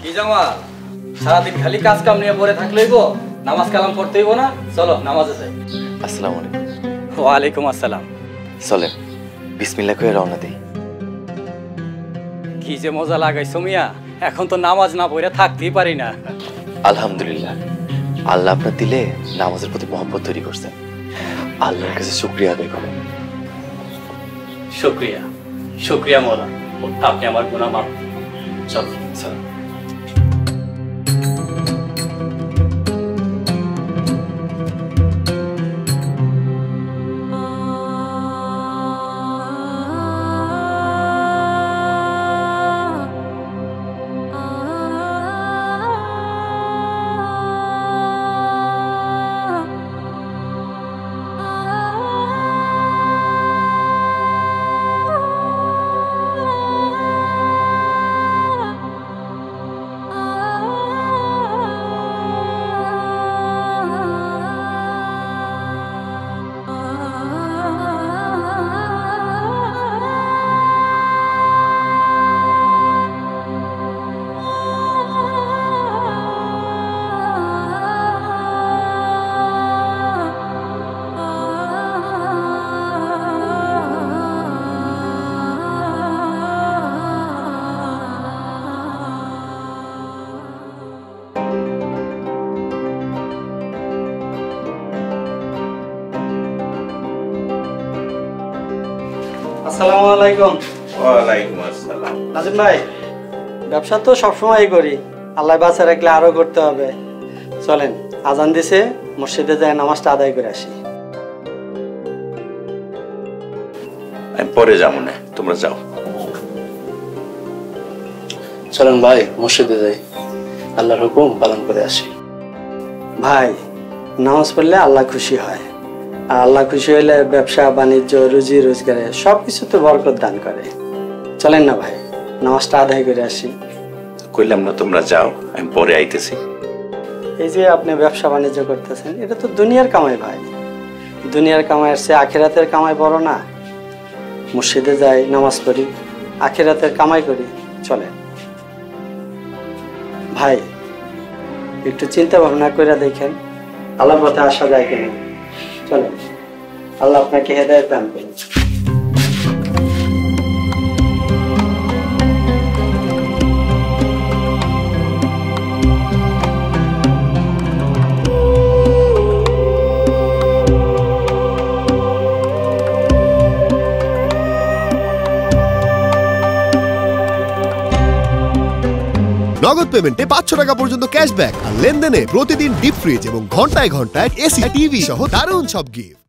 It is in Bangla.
কি জামাল, সারাদিন খালি কাজ কাম নিয়ে পড়ে থাকলেই গো, নামাজ কালাম পড়তে হইব না? চলো নামাজে যাই। আসসালামু আলাইকুম। ওয়ালাইকুম আসসালাম। চলেন বিসমিল্লাহ করে রওনা দেই। কি যে মজা লাগাইছো মিয়া, এখন তো নামাজ না পড়ে থাকতেই পারি না। আলহামদুলিল্লাহ, আল্লাহ আপনার দিলে নামাজের প্রতি মহব্বত তৈরি করছেন। আল্লাহর কাছে শুকরিয়া আদায় করেন। শুকরিয়া শুকরিয়া মওলা, আপনি আমার গুনাহ মাফ। চল চল। আসসালামু আলাইকুম। ওয়ালাইকুম আসসালাম। নাজিম ভাই, ব্যবসা তো সবসময়ই করি, আল্লাহ বাঁচা রাখলে আরো করতে হবে। চলেন, আজান দিছে, মসজিদে যায় নামাজটা আদায় করে আসি। আমি পরে যাবো না, তোমরা যাও। চলেন ভাই, মসজিদে যাই, আল্লাহর হুকুম পালন করে আসি। ভাই, নামাজ পড়লে আল্লাহ খুশি হয়, আর আল্লাহ খুশি হইলে ব্যবসা বাণিজ্য রুজি রোজগারে সবকিছুতে বরকত দান করে। চলেন না ভাই, নামাজটা আদায় করে আসি। কইলাম না তোমরা যাও, আমি পরে আইতেছি। এই যে আপনি ব্যবসা বাণিজ্য করতেছেন, এটা তো দুনিয়ার কামাই ভাই। দুনিয়ার কামাইয়ের চেয়ে আখিরাতের কামাই বড় না? মসজিদে যাই, নামাজ পড়ি, আখিরাতের কামাই করি। চলেন ভাই, একটু চিন্তা ভাবনা করে দেখেন আল্লাহর পথে আসা যায় কিনা। চলেন, আল্লাহ আপনাকে হেদায়েত দান করুন। নগদ পেমেন্টে 500 টাকা পর্যন্ত ক্যাশব্যাক আর লেনদেনে প্রতিদিন ডিপ ফ্রিজ এবং ঘন্টায় ঘন্টায় এসি টিভি সহ দারুণ সব গিফট।